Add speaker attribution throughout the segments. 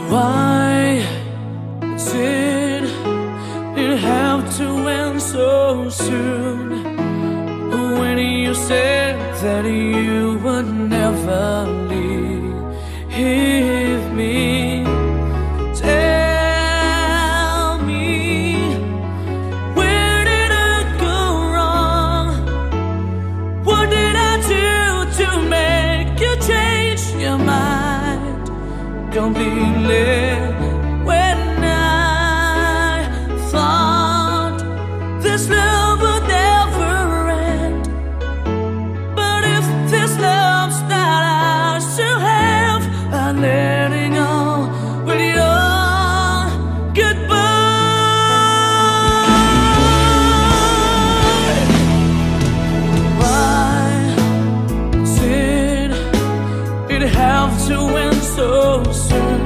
Speaker 1: Why did it have to end so soon? When you said that you would never leave me, tell me, where did I go wrong? What did I do to make you change your mind completely? When I thought this love would never end, but if this love's not ours to have, I'm letting go with your goodbye. Why did it have to end so soon?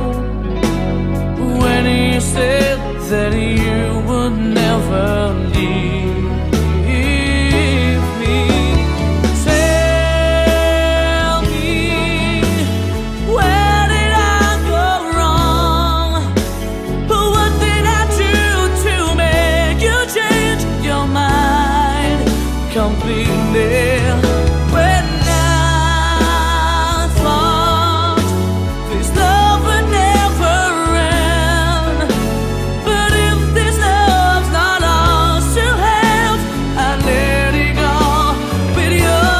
Speaker 1: When you said that you would never leave me, tell me, where did I go wrong? What did I do to make you change your mind completely? When I thought this love would never end, but if this love's not ours to have, I let it go with your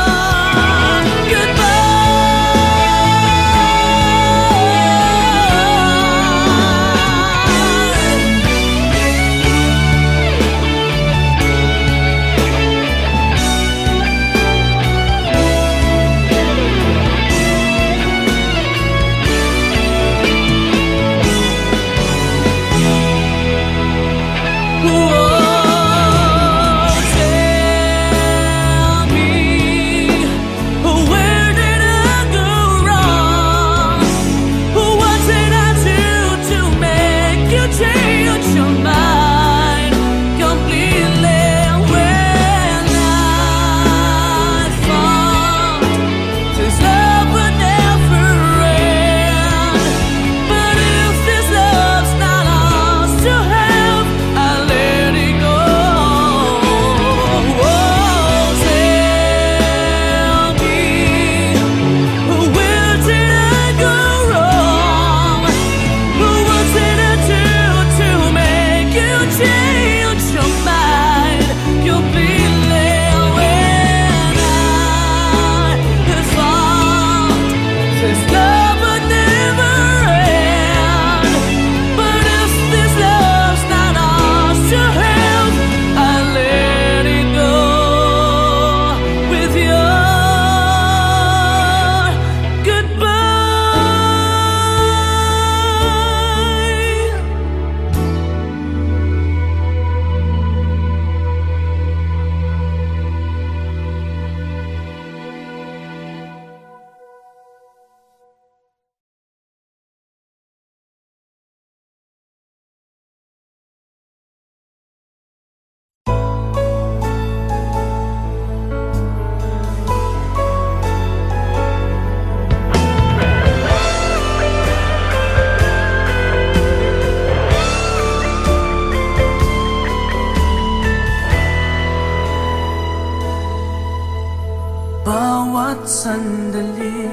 Speaker 1: bawat sandali,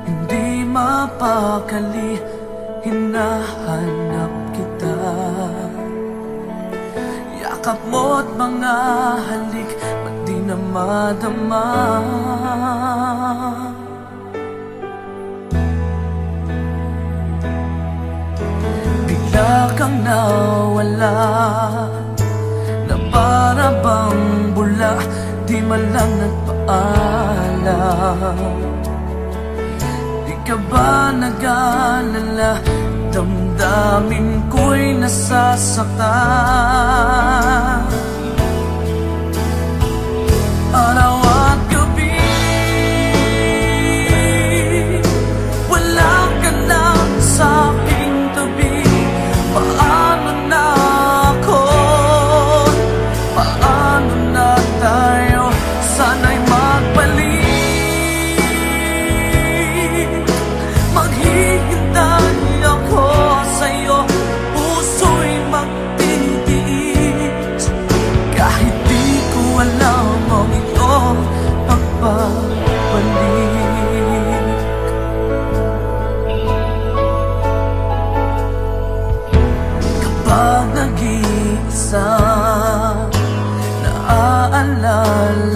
Speaker 1: hindi mapakali, hinahanap kita. Yakap mo't mga halik, ba't di na madama? Bigla kang nawala, na para bang bula, di man lang nagpaalam. Di ka ba nag-alala, damdamin ko'y nasasaktan? Araw at gabi, wala ka na sa aking tabi. Paano na ako? Paano na tayo? Sana'y magbalik, maghihintay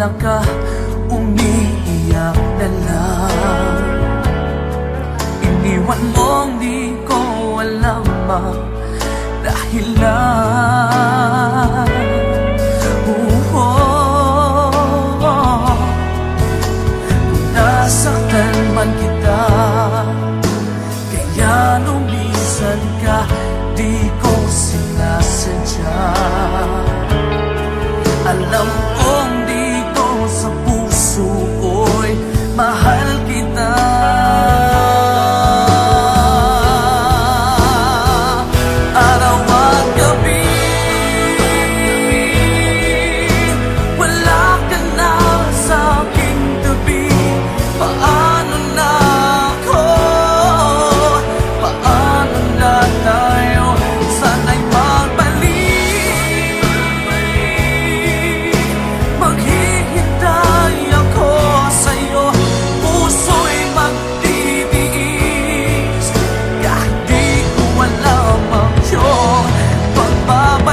Speaker 1: wala ka, umiiyak na lang. Iniwan mong di ko alam ang dahilan. Nasaktan man kita, kaya lumisan ka, di ko sinasadya. Alam kong dito sa puso ko'y mahal kita. Araw at gabi, wala ka na sa aking tabi. Paano na ako? Paano na tayo? Sana'y magbalik. Maghihintay ako sa'yo, puso'y magtitiis. Kahit di ko alam ang iyong pagbabalik.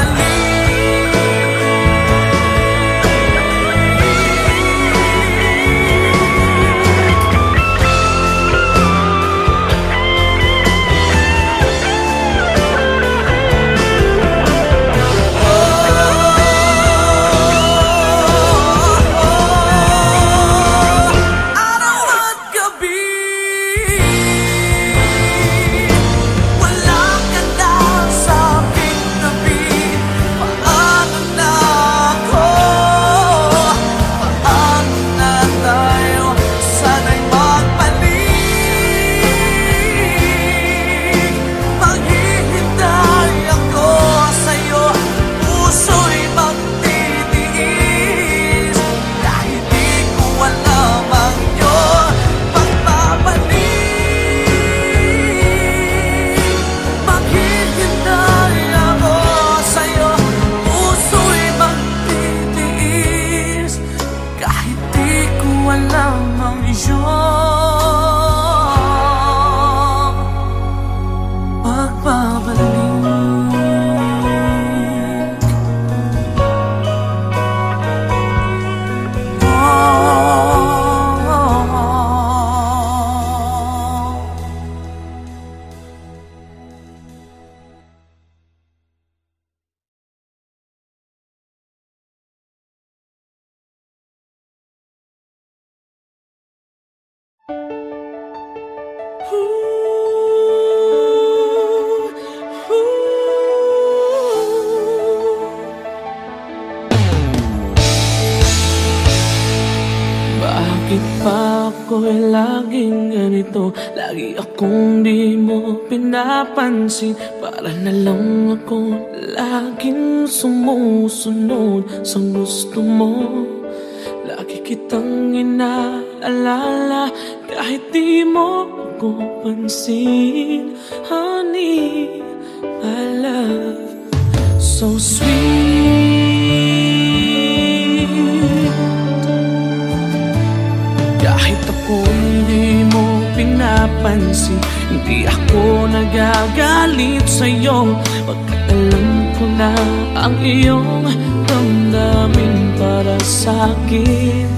Speaker 2: Bakit pa ako'y laging ganito? Lagi akong di mo pinapansin. Para na lang ako laging sumusunod sa gusto mo. Lagi kitang inaalala kahit di mo ako pansin. Honey, my love, so sweet. Kahit ako hindi mo pinapansin, hindi ako nagagalit sa'yo. Pagkat alam ko na ang iyong damdamin para sa'kin.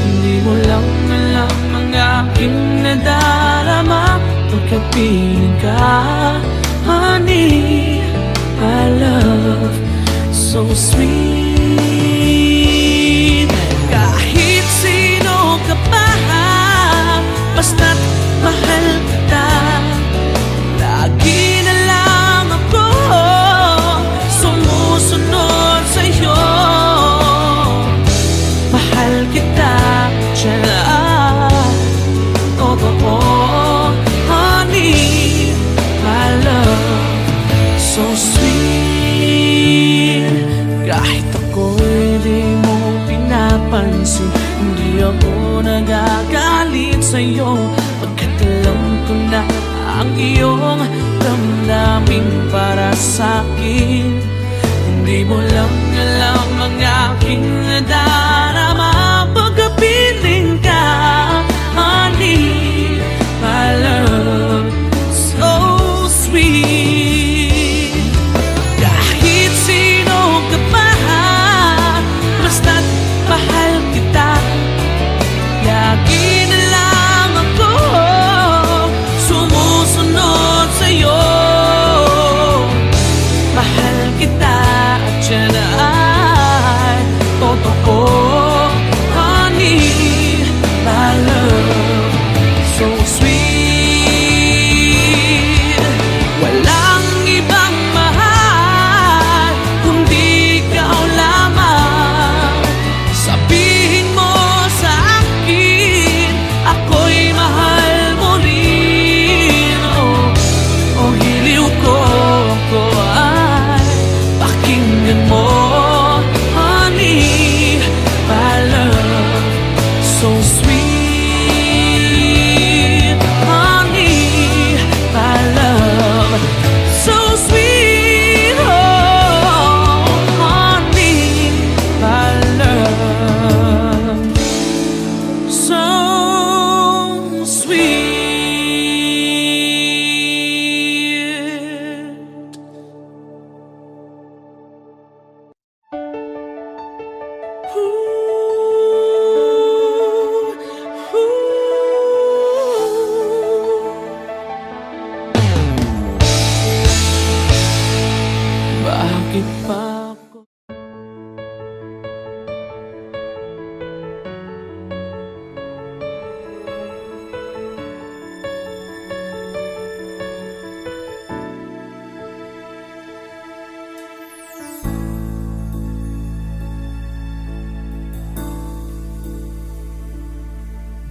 Speaker 2: Hindi mo lang alam ang aking nadarama pagkat piling ka. Honey, my love, so sweet. Kahit sino ka pa, basta't mahal kita. Lagi na lang ako sumusunod sa'yo. Mahal kita, tiyan. Totoo, honey, my love, so sweet. Kahit ako'y di mo pinapansin, hindi ako nagagalit sa'yo. Pagkat alam ko na ang iyong damdamin para sa'kin. Hindi mo lang alam ang aking nadarama pagkapiling ka. Honey, my love, so sweet. Kahit sino ka pa, basta't mahal kita. Bakit pa ako?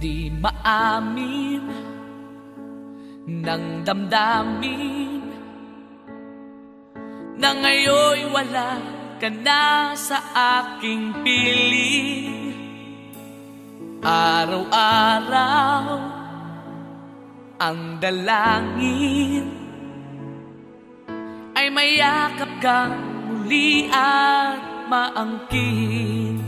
Speaker 2: Di maamin ng damdamin na ngayon'y wala ka na sa aking piling. Araw-araw ang dalangin ay mayakap kang muli at maangkin.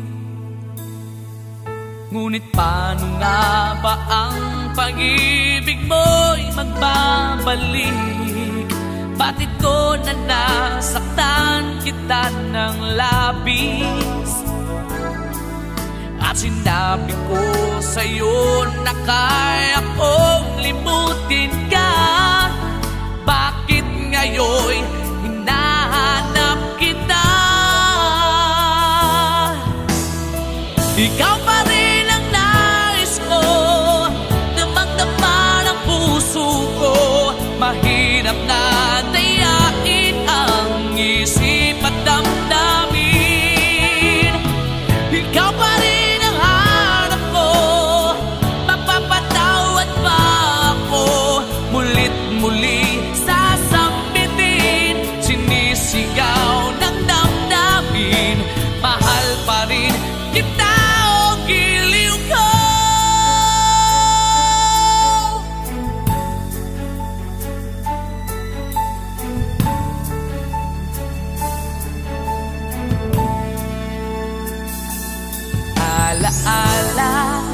Speaker 2: Ngunit paano nga ba ang pag-ibig mo'y magbabalik? Bakit ko na nasaktan kita ng labis? At sinabi ko sa'yo na kaya kong limutin ka. Bakit ngayon'y hinahanap kita? Ikaw pa rin ang nais ko, damang-dama ng puso ko. Mahirap na dayain ang isip at damdamin. Ikaw pa rin ang hanap ko, mapapatawad ba ako? Mulit-muli sasambitin, sinisigaw ng damdamin. Mahal pa rin kita o giliw ko. Alaala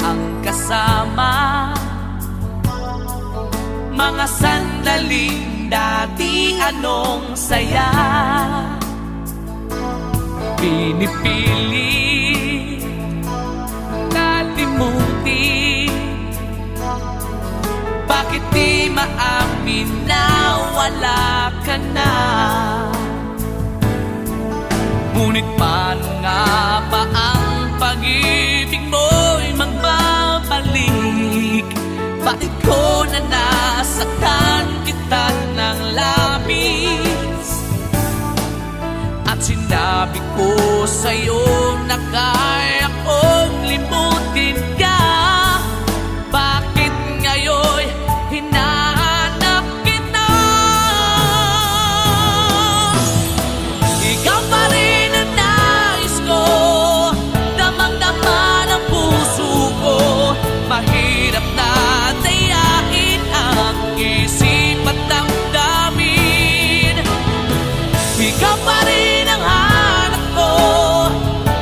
Speaker 2: ang kasama, mga sandaling dati anong saya. Pinipilit kalimutin, bakit di maamin na wala ka na? Ngunit paano nga ba ang pag-ibig mo'y magbabalik? Bakit ko na nasaktan kita ng labis? At sinabi ko sa'yo na kaya kong limutin ka. Bakit ngayon'y hinahanap kita? Ikaw pa rin ang nais ko, damang-dama ng puso ko. Mahirap na dayain ang isip at damdamin. Ikaw pa rin ang hanap ko,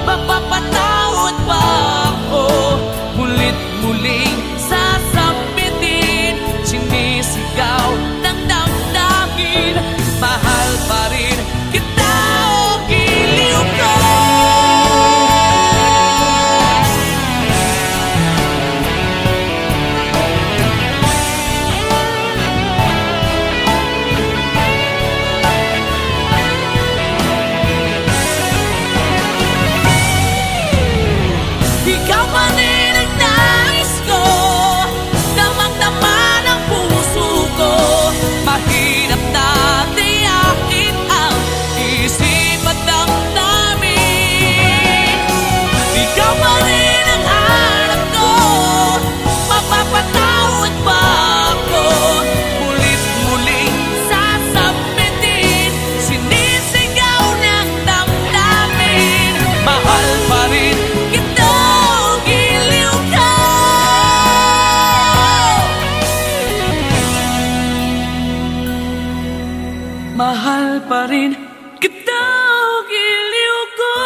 Speaker 2: mapapatawad ba ako? Mulit-muling sasambitin, sinisigaw ng damdamin. Mahal pa rin kita o giliw ko. Ikaw pa rin ang nais ko, damang-dama ng puso ko. Mahirap na dayain ang isip at damdamin. Ikaw pa rin ang hanap ko, mapapatawad ba ako? Mulit-muling sasambitin, sinisigaw ng damdamin. Mahal pa rin kita o giliw ka. Mahal pa rin kita o giliw ko.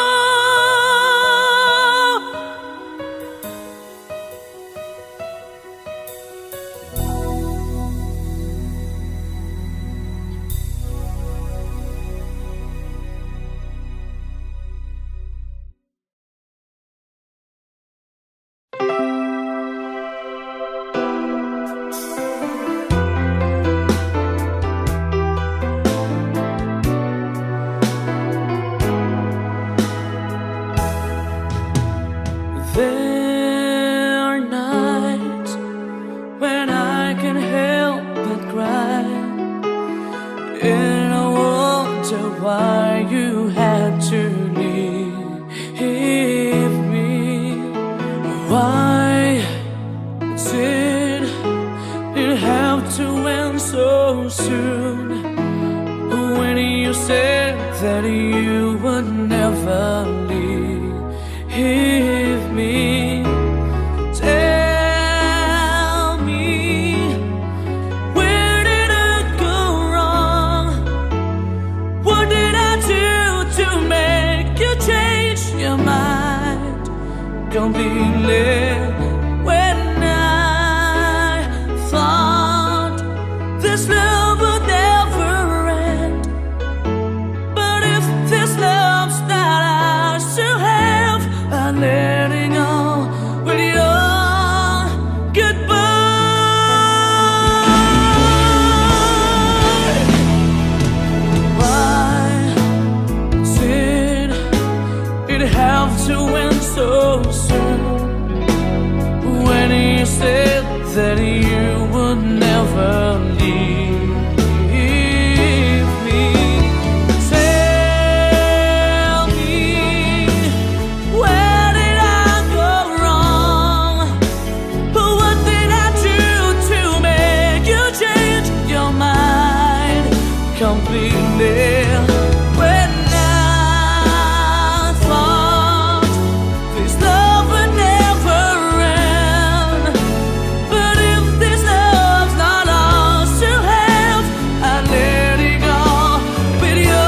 Speaker 2: soon when you said that you would never leave me. Tell me, where did I go wrong? What did I do to make you change your mind completely? When I thought this love would never end, but if this love's not ours to have, I'm letting go with your goodbye. Why did it have to end so soon when you said that you would never leave me? Tell me, where did I go wrong? What did I do to make you change your mind completely? When I thought this love would never end, but if this love's not ours to have, I let it go with your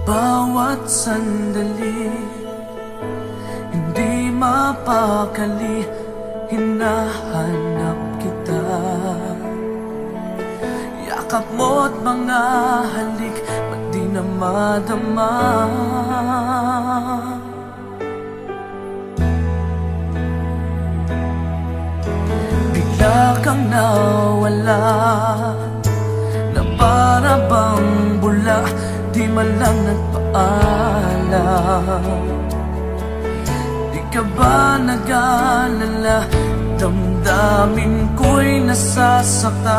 Speaker 2: bawat sandali, hindi mapakali, hinahanap kita. Yakap mo't mga halik, ba't di na madama? Bigla kang nawala, na para bang bula, di man lang nagpaalam. Di ka ba nag-alala, damdamin ko'y nasasaktan.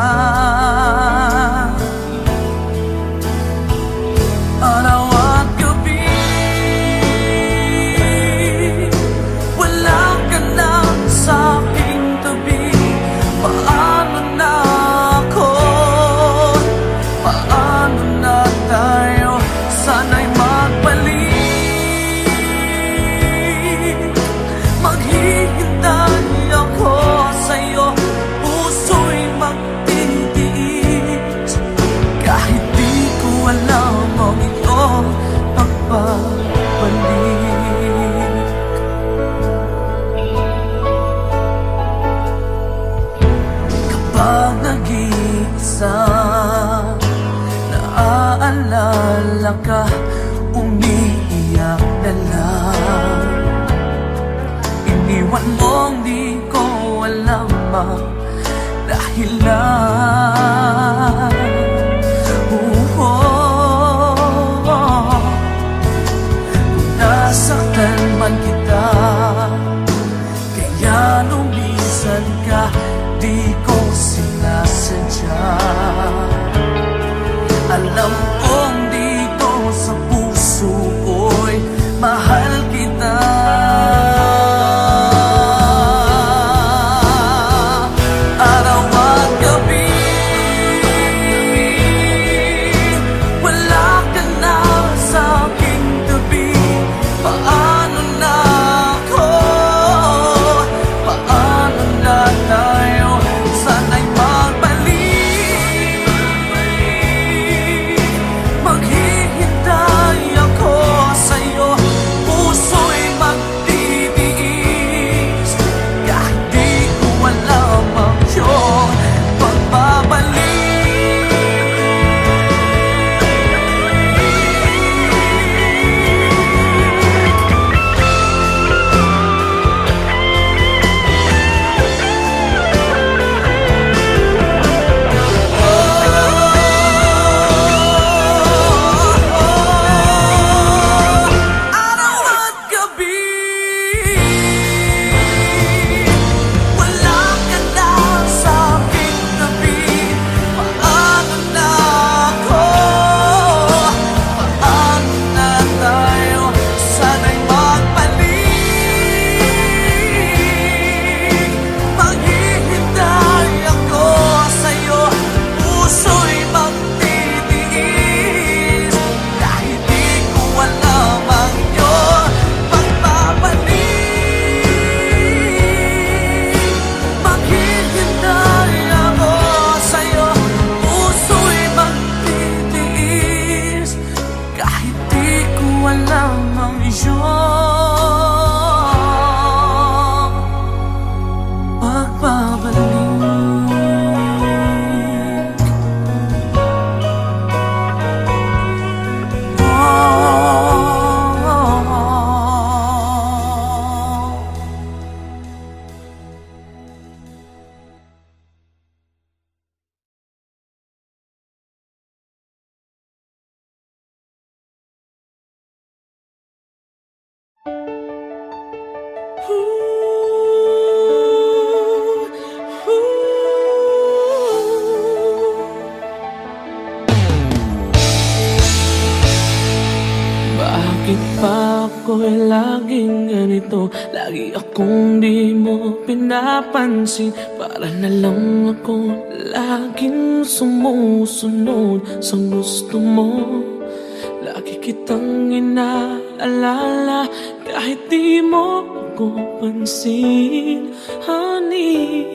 Speaker 2: Araw at gabi, wala ka na sa aking tabi. Paano na ako? Paano na tayo? Sana'y magbalik. Maghihintay ako sa'yo, puso'y magtitiis. naalala ka, umiiyak na lang. Iniwan mong di ko alam ang dahilan. Nasaktan man kita, kaya lumisan ka, di ko sinasadya. Alam kong dito sa puso ko'y mahal kita. Araw at gabi, wala ka na sa aking tabi. Paano na ako? Paano na tayo? Sana'y magbalik. Maghihintay ako sa'yo, puso'y magtitiis. Kahit di ko alam ang iyong pagbabalik. Araw at gabi, wala ka na sa aking tabi. Paano na ako? Paano na tayo? Sana'y magbalik. Maghihintay ako sa'yo, puso'y magtitiis. Kahit di ko alam ang iyong pagbabalik. Maghihintay ako sa'yo, puso'y magtitiis. Kahit di ko alam ang iyong pagbabalik. Bakit pa ako'y laging ganito? Lagi akong di mo pinapansin. Para na lang ako laging sumusunod sa gusto mo. Lagi kitang inaalala kahit di mo ako pansin. Honey,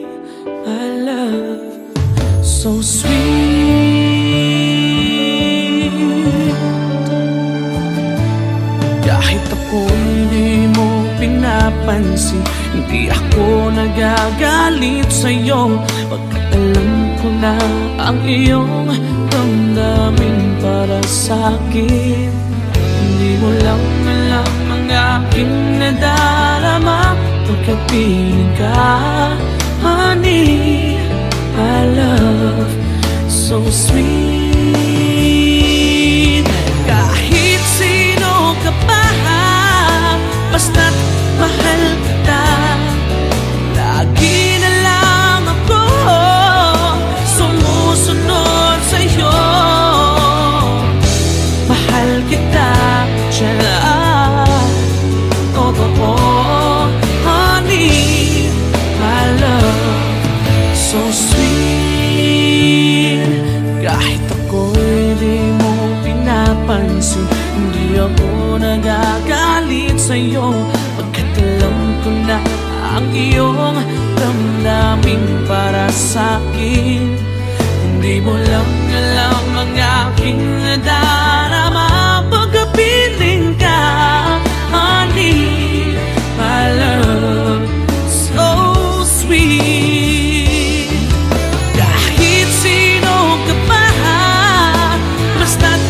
Speaker 2: my love, so sweet. Kahit ako'y di mo pinapansin, hindi ako nagagalit sa'yo. Pagkat alam ko na ang iyong damdamin para sa'kin. Hindi mo lang alam ang aking nadarama pagkat piling ka. Honey, my love, so sweet. Kahit sino ka pa, basta't mahal kita. Lagi na lang ako sumusunod sa'yo. Mahal kita, tiyan, totoo. Honey, my love, so sweet. Kahit ako'y di mo pinapansin, hindi ako nagagalit sa'yo. Pagkat alam ko na ang iyong damdamin para sa'kin. Hindi mo lang alam ang aking nadarama pagkapiling ka. Honey, my love, so sweet. Kahit sino ka pa, basta't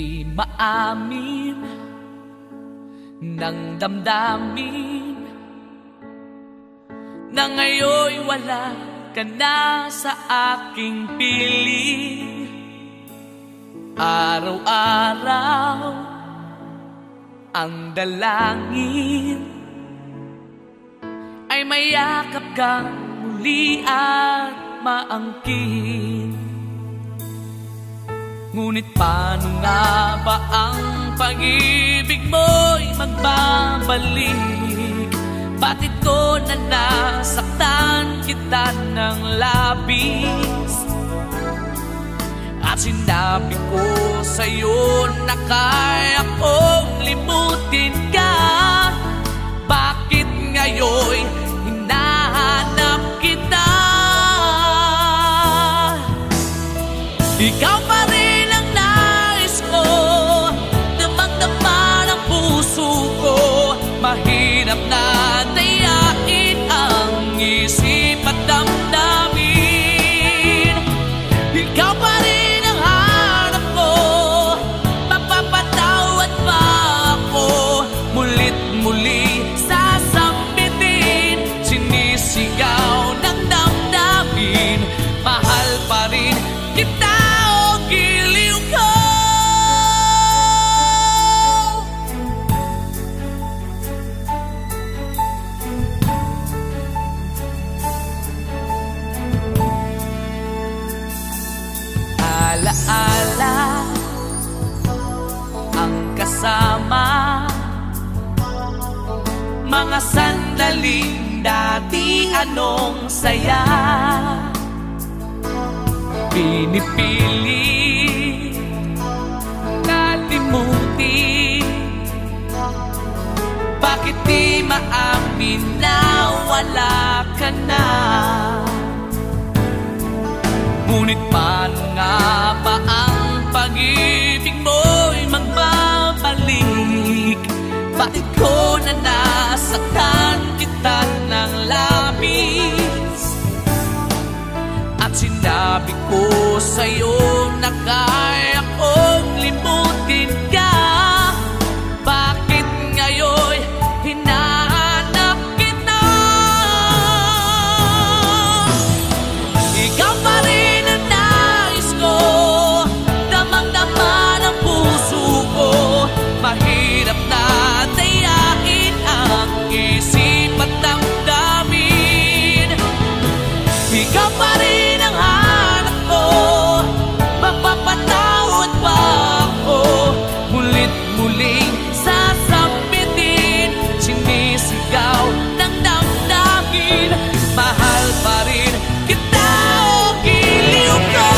Speaker 2: Di maamin ng damdamin na ngayon'y wala ka na sa aking piling. Araw-araw ang dalangin ay mayakap kang muli at maangkin. Ngunit paano nga ba ang pag-ibig mo'y magbabalik? Bakit ko na nasaktan kita ng labis? At sinabi ko sa'yo na kaya kong limutin ka. Bakit ngayon'y hinahanap kita? Ikaw pa rin ang nais ko, damang-dama ng puso ko. Mahirap na dayain ang isip at damdamin. Ikaw pa rin ang hanap ko, mapapatawad pa ako. Mulit-muli sasambitin, sinisigaw ng damdamin. Mahal pa rin kita o giliw ko. Alaala ang kasama, mga sandaling dati anong saya. Pinipili kalimutin, bakit di maamin na wala ka na? Ngunit paano nga ba ang pag-ibig mo'y magbabalik? Bakit ko na nasaktan kita ng labis? At sinabi ko sa'yo na kaya kong limutin ka. Bakit ngayon'y hinahanap kita? Ikaw pa rin ang nais ko, damang-dama ng puso ko. Mahirap na dayain ang isip at damdamin. Ikaw pa rin ang hanap ko, mapapatawad pa ako. Mulit-muling sasambitin, sinisigaw ng damdamin. Mahal pa rin kita o giliw ko.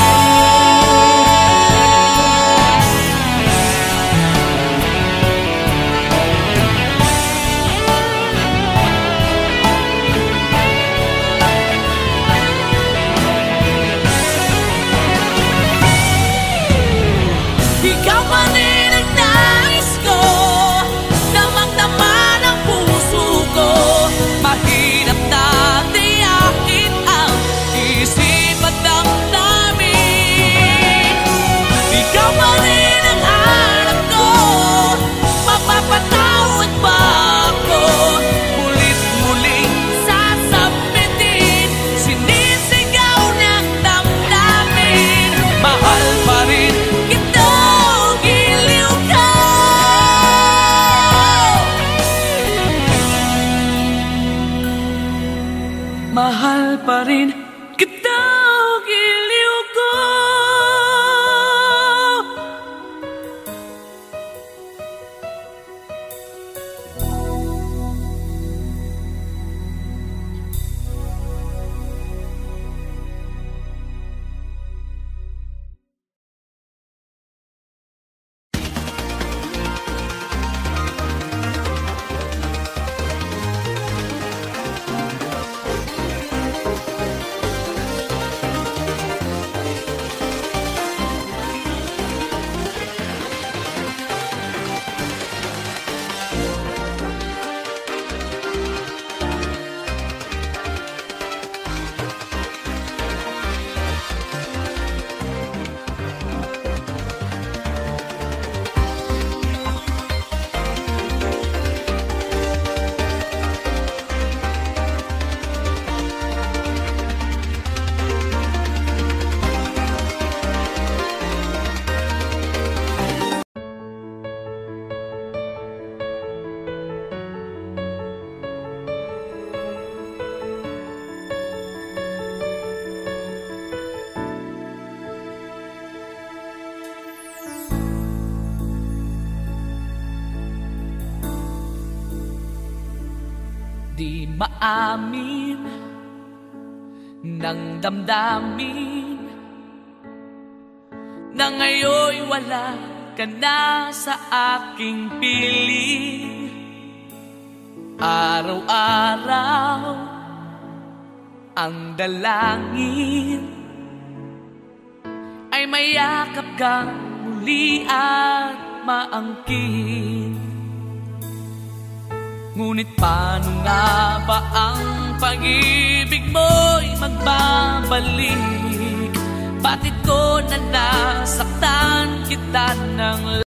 Speaker 2: maamin ng damdamin na ngayon'y wala ka na sa aking piling. Araw-araw ang dalangin ay mayakap kang muli at maangkin. Ngunit paano nga ba ang pag-ibig mo'y magbabalik? Bakit ko na nasaktan kita ng